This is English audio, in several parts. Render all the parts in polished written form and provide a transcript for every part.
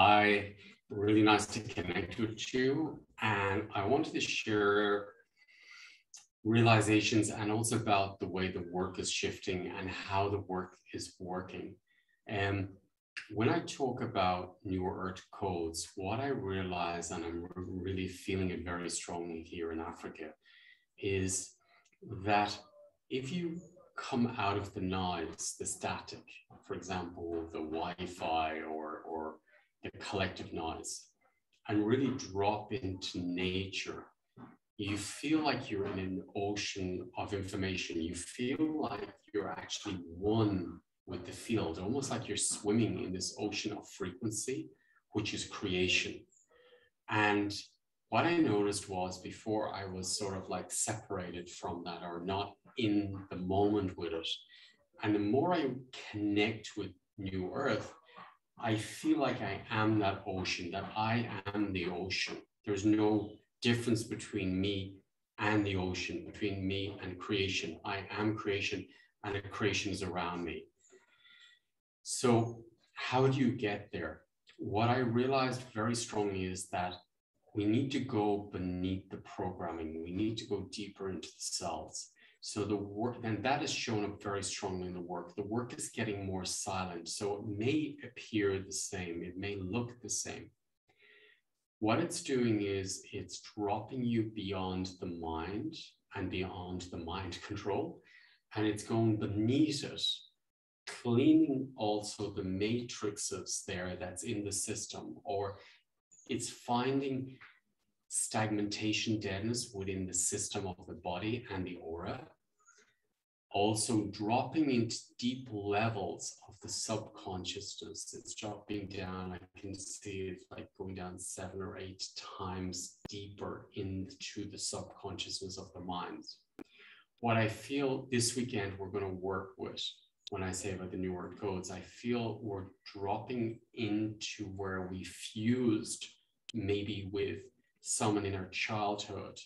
Hi, really nice to connect with you. And I wanted to share realizations and also about the way the work is shifting and how the work is working. And when I talk about New Earth codes, what I realize, and I'm really feeling it very strongly here in Africa, is that if you come out of the noise, the static, for example, the Wi-Fi or the collective noise, and really drop into nature, you feel like you're in an ocean of information. You feel like you're actually one with the field, almost like you're swimming in this ocean of frequency, which is creation. And what I noticed was before I was sort of like separated from that or not in the moment with it. And the more I connect with New Earth, I feel like I am that ocean, that I am the ocean. There's no difference between me and the ocean, between me and creation. I am creation and the creation is around me. So how do you get there? What I realized very strongly is that we need to go beneath the programming. We need to go deeper into the cells. So the work, and that is shown up very strongly in the work. The work is getting more silent. So it may appear the same. It may look the same. What it's doing is it's dropping you beyond the mind and beyond the mind control. And it's going beneath it, cleaning also the matrices there that's in the system, or it's finding stagnation, deadness within the system of the body and the aura. Also dropping into deep levels of the subconsciousness. It's dropping down. I can see it like going down 7 or 8 times deeper into the subconsciousness of the mind. What I feel this weekend we're going to work with, when I say about the New Earth codes, I feel we're dropping into where we fused maybe with someone in our childhood,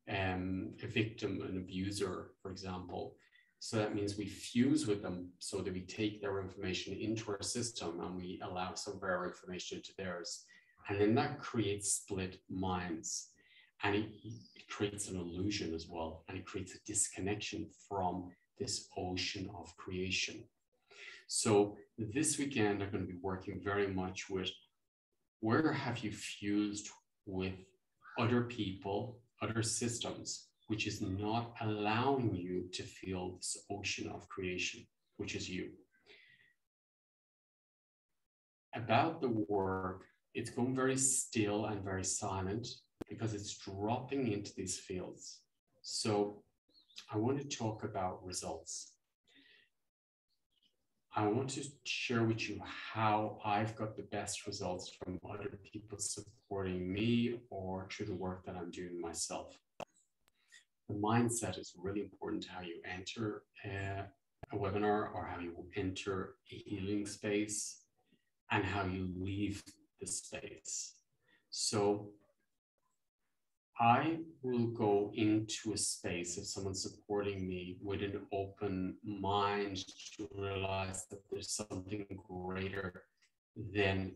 a victim, an abuser, for example. So that means we fuse with them so that we take their information into our system and we allow some of our information into theirs. And then that creates split minds. And it creates an illusion as well. And it creates a disconnection from this ocean of creation. So this weekend, I'm going to be working very much with where have you fused with other people, other systems, which is not allowing you to feel this ocean of creation, which is you. About the work, it's going very still and very silent because it's dropping into these fields. So I want to talk about results. I want to share with you how I've got the best results from other people supporting me or through the work that I'm doing myself. The mindset is really important to how you enter a webinar or how you enter a healing space and how you leave the space. So I will go into a space if someone's supporting me with an open mind to realize that there's something greater than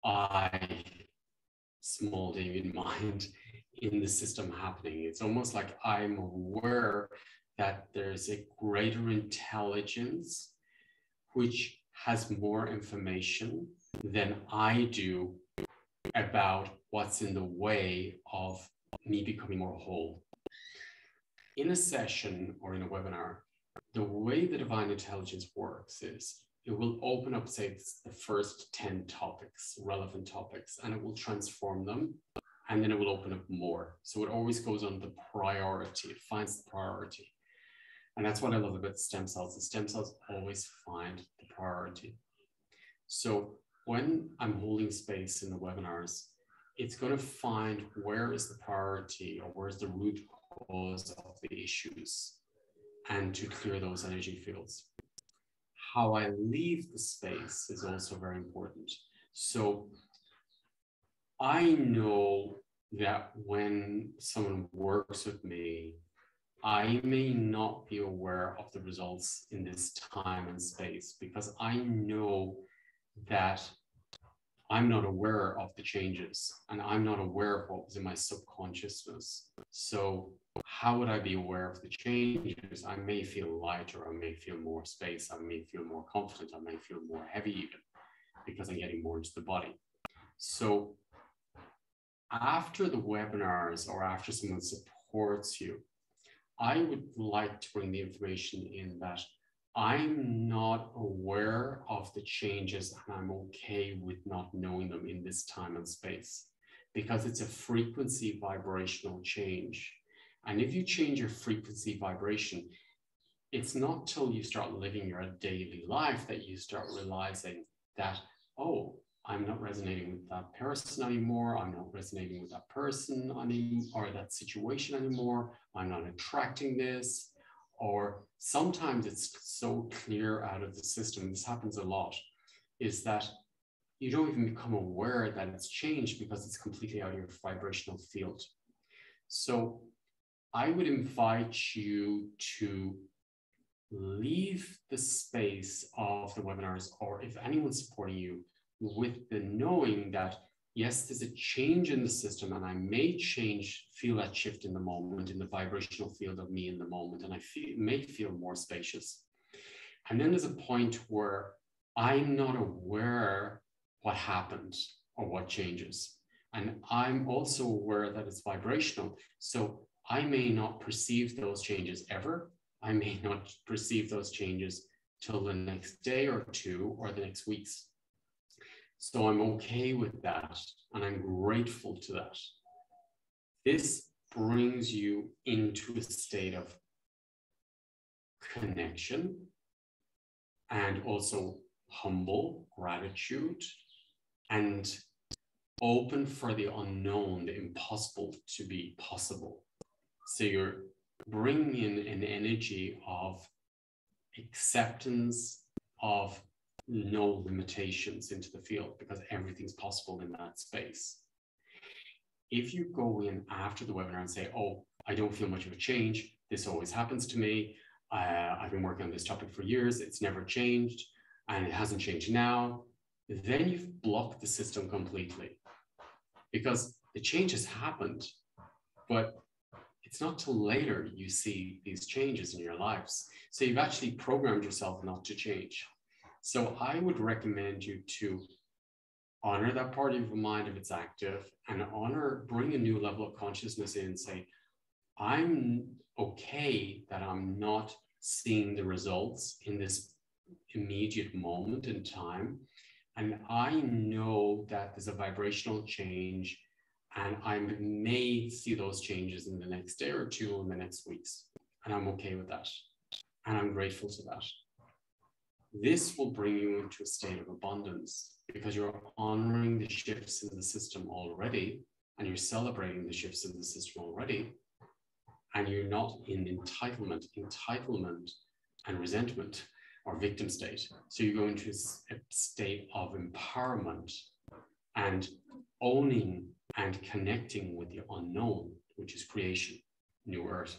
I, small Damien mind, in the system happening. It's almost like I'm aware that there's a greater intelligence which has more information than I do about what's in the way of me becoming more whole. In a session or in a webinar, the way the divine intelligence works is it will open up, say, the first 10 topics, relevant topics, and it will transform them, and then it will open up more. So it always goes on the priority. It finds the priority. And that's what I love about stem cells. The stem cells always find the priority. So when I'm holding space in the webinars, it's going to find where is the priority or where's the root cause of the issues and to clear those energy fields. How I leave the space is also very important. So I know that when someone works with me, I may not be aware of the results in this time and space because I know that I'm not aware of the changes, and I'm not aware of what was in my subconsciousness. So how would I be aware of the changes? I may feel lighter, I may feel more space, I may feel more confident, I may feel more heavy even, because I'm getting more into the body. So after the webinars or after someone supports you, I would like to bring the information in that I'm not aware of the changes and I'm okay with not knowing them in this time and space, because it's a frequency vibrational change. And if you change your frequency vibration, it's not till you start living your daily life that you start realizing that, oh, I'm not resonating with that person anymore. I'm not resonating with that person or that situation anymore. I'm not attracting this. Or sometimes it's so clear out of the system, this happens a lot, is that you don't even become aware that it's changed because it's completely out of your vibrational field. So I would invite you to leave the space of the webinars, or if anyone's supporting you, with the knowing that, yes, there's a change in the system and I may feel that shift in the moment, in the vibrational field of me in the moment, and I may feel more spacious. And then there's a point where I'm not aware what happened or what changes. And I'm also aware that it's vibrational. So I may not perceive those changes ever. I may not perceive those changes till the next day or two or the next weeks. So I'm okay with that, and I'm grateful to that. This brings you into a state of connection and also humble gratitude and open for the unknown, the impossible to be possible. So you're bringing in an energy of acceptance of no limitations into the field, because everything's possible in that space. If you go in after the webinar and say, oh, I don't feel much of a change, this always happens to me, I've been working on this topic for years, it's never changed, and it hasn't changed now, then you've blocked the system completely, because the change has happened, but it's not till later you see these changes in your lives. So you've actually programmed yourself not to change. So I would recommend you to honor that part of your mind if it's active, and bring a new level of consciousness in and say, I'm okay that I'm not seeing the results in this immediate moment in time. And I know that there's a vibrational change, and I may see those changes in the next day or two, in the next weeks. And I'm okay with that. And I'm grateful to that. This will bring you into a state of abundance, because you're honoring the shifts in the system already, and you're celebrating the shifts in the system already, and you're not in entitlement and resentment or victim state. So you go into a state of empowerment and owning and connecting with the unknown, which is creation, new earth.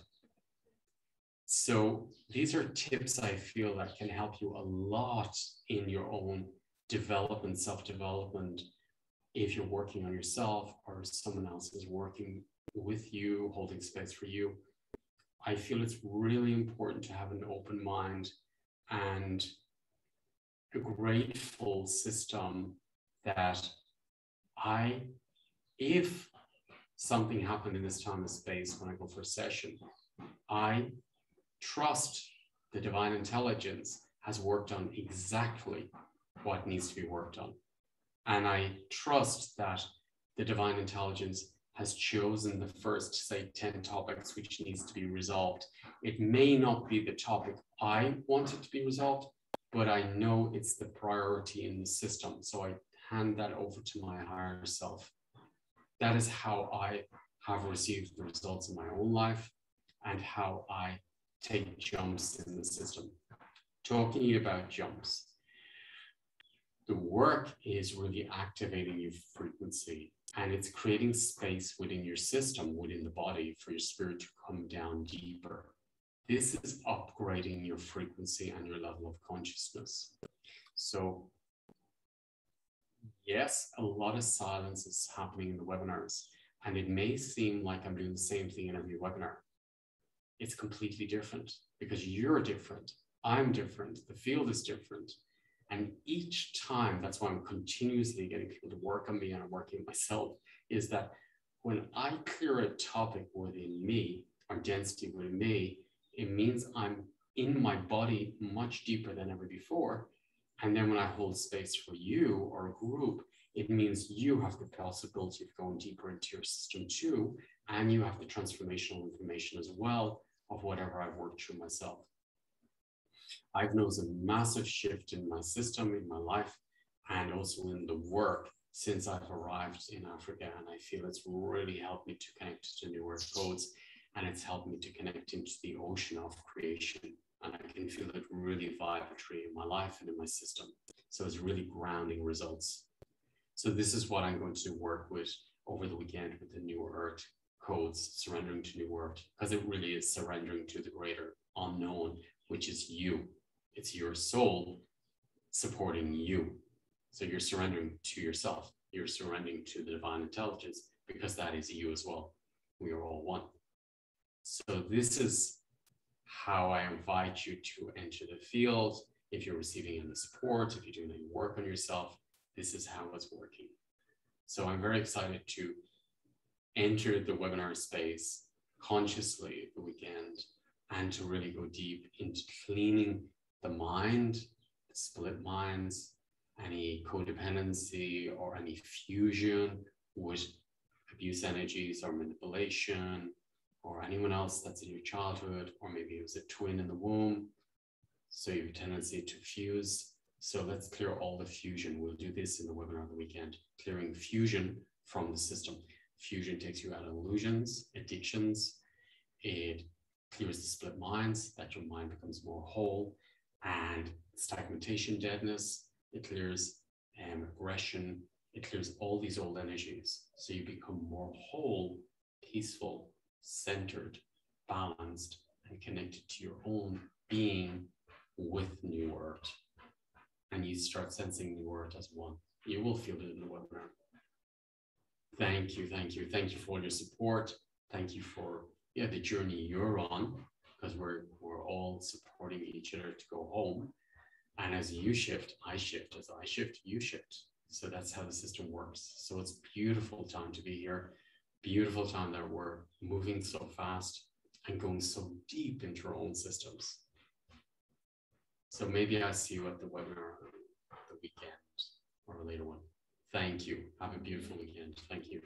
So these are tips I feel that can help you a lot in your own development, self-development, if you're working on yourself or someone else is working with you, holding space for you. I feel it's really important to have an open mind and a grateful system that if something happened in this time and space when I go for a session, I trust the divine intelligence has worked on exactly what needs to be worked on. And I trust that the divine intelligence has chosen the first, say, 10 topics which needs to be resolved. It may not be the topic I want it to be resolved, but I know it's the priority in the system. So I hand that over to my higher self. That is how I have received the results in my own life and how I take jumps in the system. Talking about jumps, the work is really activating your frequency, and it's creating space within your system, within the body, for your spirit to come down deeper. This is upgrading your frequency and your level of consciousness. So yes, a lot of silence is happening in the webinars, and it may seem like I'm doing the same thing in every webinar. It's completely different because you're different. I'm different. The field is different. And each time, that's why I'm continuously getting people to work on me and I'm working on myself, is that when I clear a topic within me or density within me, it means I'm in my body much deeper than ever before. And then when I hold space for you or a group, it means you have the possibility of going deeper into your system too. And you have the transformational information as well of whatever I've worked through myself. I've noticed a massive shift in my system, in my life, and also in the work since I've arrived in Africa. And I feel it's really helped me to connect to new earth codes, and it's helped me to connect into the ocean of creation. And I can feel it really vibratory in my life and in my system. So it's really grounding results. So this is what I'm going to work with over the weekend with the new earth codes, surrendering to new earth, because it really is surrendering to the greater unknown, which is you. It's your soul supporting you. So you're surrendering to yourself. You're surrendering to the divine intelligence because that is you as well. We are all one. So this is how I invite you to enter the field. If you're receiving any support, if you're doing any work on yourself, this is how it's working. So I'm very excited to enter the webinar space consciously the weekend and to really go deep into cleaning the mind, the split minds, any codependency or any fusion with abuse energies or manipulation or anyone else that's in your childhood, or maybe it was a twin in the womb. So you have a tendency to fuse. So let's clear all the fusion. We'll do this in the webinar of the weekend, clearing fusion from the system. Fusion takes you out of illusions, addictions. It clears the split minds, that your mind becomes more whole, and stagnation, deadness. It clears aggression. It clears all these old energies. So you become more whole, peaceful, centered, balanced, and connected to your own being with New Earth. And you start sensing New Earth as one. You will feel it in the webinar. Thank you, thank you. Thank you for all your support. Thank you for the journey you're on, because we're all supporting each other to go home. And as you shift, I shift. As I shift, you shift. So that's how the system works. So it's a beautiful time to be here. Beautiful time that we're moving so fast and going so deep into our own systems. So maybe I see you at the webinar the weekend or a later one. Thank you. Have a beautiful weekend. Thank you.